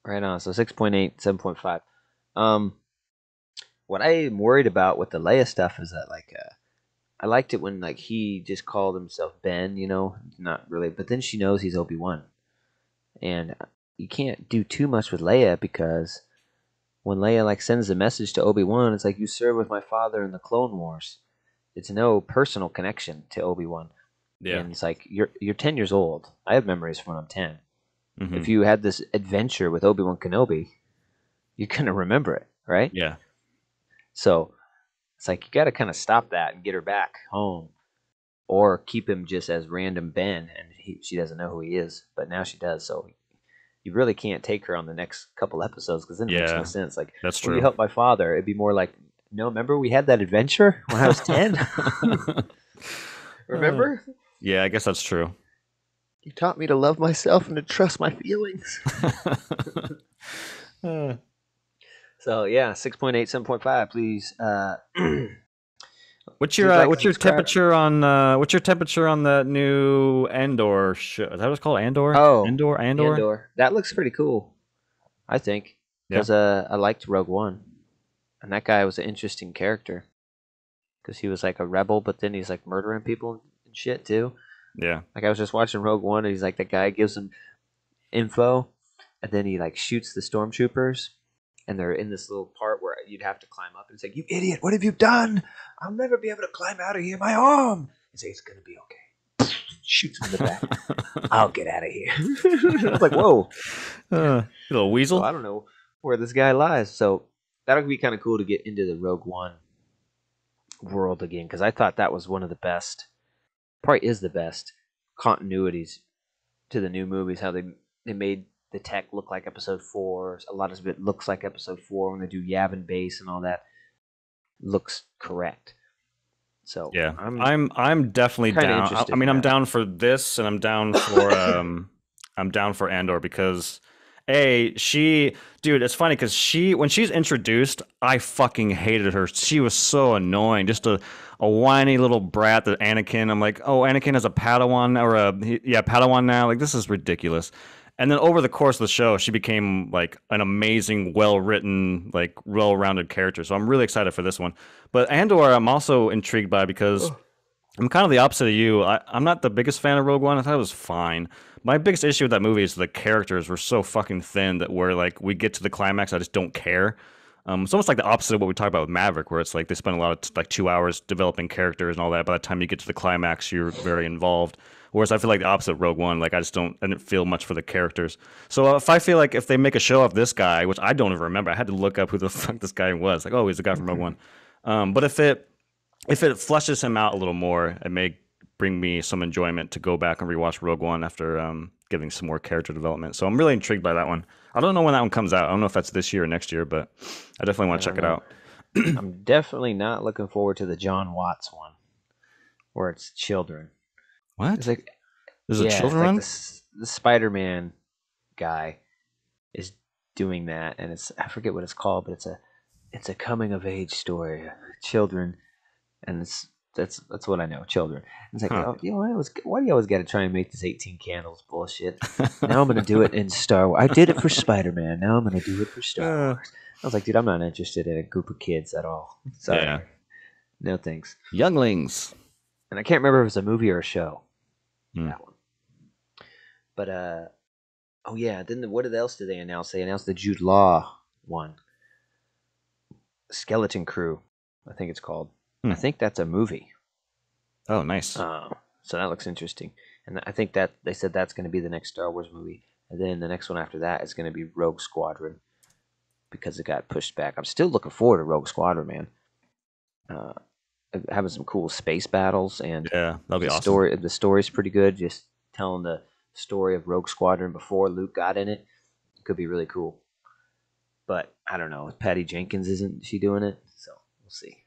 Right on. So 6.8, 7.5. What I am worried about with the Leia stuff is that I liked it when he just called himself Ben, not really, but then she knows he's Obi-Wan. And you can't do too much with Leia because when Leia sends a message to Obi-Wan, it's like, you served with my father in the Clone Wars. It's no personal connection to Obi-Wan. Yeah. And it's like, you're 10 years old. I have memories from when I'm 10. Mm-hmm. If you had this adventure with Obi-Wan Kenobi, you're going to remember it. right? Yeah. So it's like you got to kind of stop that and get her back home, or keep him just as random Ben, and she doesn't know who he is, but now she does. So you really can't take her on the next couple episodes because then it makes no Yeah. sense. Like, That's will you true. help my father? It'd be more like, no, remember we had that adventure when I was 10? Uh, Remember? yeah, I guess that's true. You taught me to love myself and to trust my feelings. Uh, So yeah, 6.8, 7.5, please. what's Please like and your subscribe. temperature on that new Andor show? Is that what it's called? Andor? Oh, Andor? Andor? Andor. That looks pretty cool, I think, Yeah. because I liked Rogue One, and that guy was an interesting character because he was like a rebel, but then he's like murdering people and shit too. Yeah. Like I was just watching Rogue One, and he's like, the guy gives him info, and then he like shoots the stormtroopers, and they're in this little part where you'd have to climb up. And it's like, you idiot! What have you done? I'll never be able to climb out of here. My arm. He's like, it's gonna be okay. Shoots him in the back. I'll get out of here. I was like, whoa. Little So weasel. I don't know where this guy lies. So that'll be kind of cool to get into the Rogue One world again, because I thought that was one of the best, probably is the best continuities to the new movies. How they made the tech look like Episode 4. A lot of it looks like Episode 4 when they do Yavin Base and all that. Looks correct. So Yeah, I'm I'm definitely kind of down. I interested in mean, I'm that. down for this, and I'm down for Andor because dude, it's funny because when she's introduced, I fucking hated her. She was so annoying, just a whiny little brat that Anakin. I'm like, oh, Anakin has a Padawan or Padawan now. Like this is ridiculous. And then over the course of the show, she became like an amazing, well-written, like well-rounded character. So I'm really excited for this one. But Andor, I'm also intrigued by because I'm kind of the opposite of you. I'm not the biggest fan of Rogue One. I thought it was fine. My biggest issue with that movie is the characters were so fucking thin that where like we get to the climax, I just don't care. It's almost like the opposite of what we talked about with Maverick, where it's like they spend a lot of like 2 hours developing characters and all that. By the time you get to the climax, you're very involved. Whereas I feel like the opposite of Rogue One, like I didn't feel much for the characters. So if I feel like if they make a show of this guy, which I don't even remember, I had to look up who the fuck this guy was. Like, oh, he's the guy from Rogue One. But if it fleshes him out a little more, it may bring me some enjoyment to go back and rewatch Rogue One after getting some more character development. So I'm really intrigued by that one. I don't know when that one comes out. I don't know if that's this year or next year, but I definitely want I to don't check it know. out. I'm definitely not looking forward to the John Watts one, where it's children. It's What? like, There's a yeah, it's children like one? the Spider-Man guy is doing that, and it's, I forget what it's called, but it's a coming of age story, children, and that's what I know, children. It's like, Huh. oh, why do you always got to try and make this 18 candles bullshit? Now I'm gonna do it in Star Wars. I did it for Spider-Man. Now I'm gonna do it for Star Uh, Wars. I was like, dude, I'm not interested in a group of kids at all. Sorry, yeah. no thanks. Younglings. And I can't remember if it was a movie or a show. Hmm. That one, but oh yeah. Then what else did they announce? They announced the Jude Law one, Skeleton Crew, I think it's called. I Hmm. think that's a movie. Oh, nice. So that looks interesting. And I think that they said that's going to be the next Star Wars movie. And then the next one after that is going to be Rogue Squadron because it got pushed back. I'm still looking forward to Rogue Squadron, man. Uh, Having some cool space battles, and Yeah, that'll be awesome. the story's pretty good. Just telling the story of Rogue Squadron before Luke got in it could be really cool. But I don't know. Patty Jenkins, isn't she doing it? So we'll see.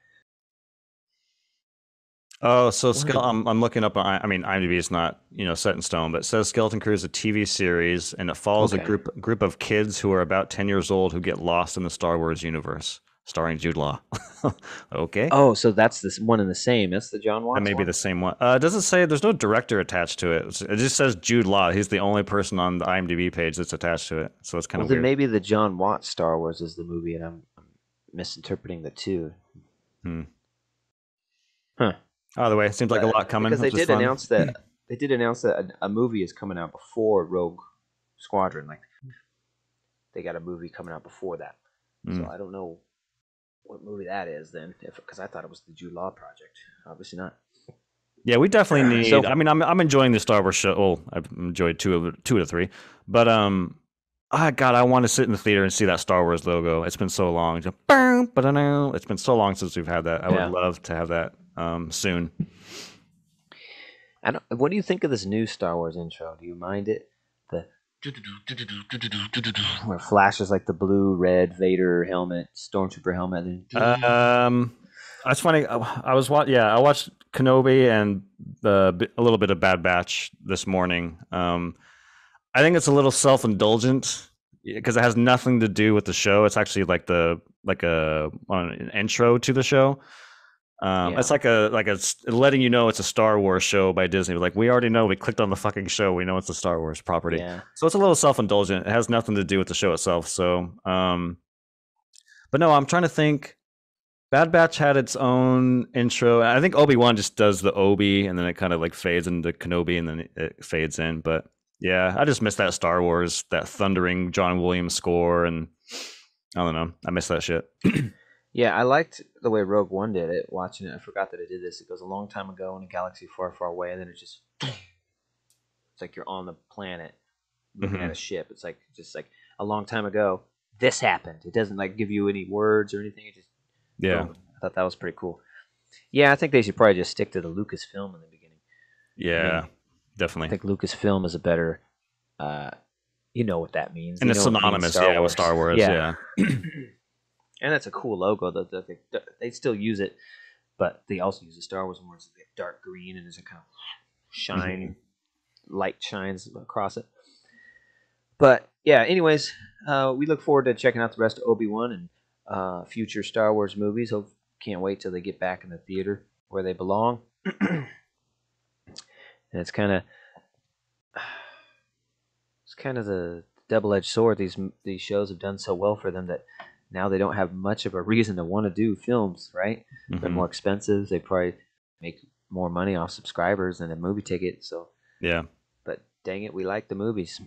Oh, so What a- I'm looking up. I mean, IMDb is not set in stone, but it says Skeleton Crew is a TV series, and it follows a Okay. group of kids who are about 10 years old who get lost in the Star Wars universe, starring Jude Law. Okay, Oh, so that's this one and the same. That's the John that Watts may be one. the same one. It doesn't say. There's no director attached to it. It just says Jude Law. He's the only person on the IMDb page that's attached to it, so it's kind Well, of then weird. maybe the John Watts Star Wars is the movie, and I'm misinterpreting the two. Hmm. Huh. Either way, it seems like a lot coming, Because which is fun. they did announce that a movie is coming out before Rogue Squadron. Like they got a movie coming out before that. So Mm. I don't know what movie that is then, because I thought it was the Jude Law project. Obviously not. Yeah, we definitely need. So I mean, I'm enjoying the Star Wars show. Oh, I've enjoyed two of the three, but God, I want to sit in the theater and see that Star Wars logo. It's been so long. It's been so long since we've had that. I would Yeah. love to have that soon. I don't. What do you think of this new Star Wars intro? Do you mind it? The where it flashes like the blue, red Vader helmet, Stormtrooper helmet. And then, That's funny. I watched Kenobi and a little bit of Bad Batch this morning. I think it's a little self-indulgent because it has nothing to do with the show. It's actually like an intro to the show. Yeah. It's like letting you know it's a Star Wars show by Disney. Like, we already know. We clicked on the fucking show. We know it's a Star Wars property. Yeah. So it's a little self-indulgent. It has nothing to do with the show itself. So, but no, I'm trying to think. Bad Batch had its own intro. I think Obi-Wan just does the Obi, and then it kind of like fades into Kenobi, and then it fades in. But yeah, I just miss that Star Wars, that thundering John Williams score, and I don't know. I miss that shit. Yeah, I liked the way Rogue One did it. Watching it, I forgot that it did this. It goes a long time ago in a galaxy far, far away, and then it just it's like you're on the planet looking at a ship. It's like just like a long time ago. This happened. It doesn't like give you any words or anything. It just boom. I thought that was pretty cool. Yeah, I think they should probably just stick to the Lucasfilm in the beginning. Yeah, definitely. I think Lucasfilm is a better. You know what that means, and it's synonymous, with Star Wars. Yeah. And that's a cool logo. They still use it, but they also use the Star Wars one where it's like dark green and there's a kind of shine, light shines across it. But yeah, anyways, we look forward to checking out the rest of Obi-Wan and future Star Wars movies. Can't wait till they get back in the theater where they belong. And it's kind of the double-edged sword. These shows have done so well for them that now they don't have much of a reason to want to do films, right? They're more expensive. They probably make more money off subscribers than a movie ticket. So yeah. But dang it, we like the movies.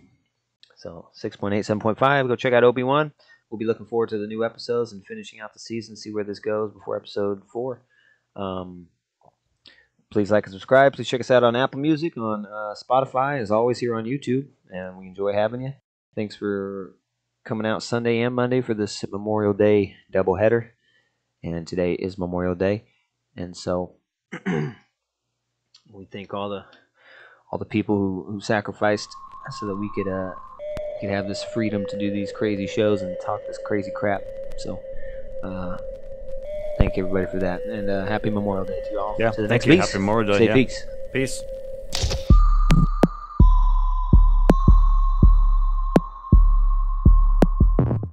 So 6.8, 7.5. Go check out Obi-Wan. We'll be looking forward to the new episodes and finishing out the season, see where this goes before episode 4. Please like and subscribe. Please check us out on Apple Music, on Spotify, as always here on YouTube. And we enjoy having you. Thanks for coming out Sunday and Monday for this Memorial Day doubleheader. And today is Memorial Day. And so we thank all the people who sacrificed so that we could have this freedom to do these crazy shows and talk this crazy crap. So thank everybody for that. And happy Memorial Day to you all. Yeah, to the thank next you. piece. Happy Memorial Day. Say yeah. peace. Peace.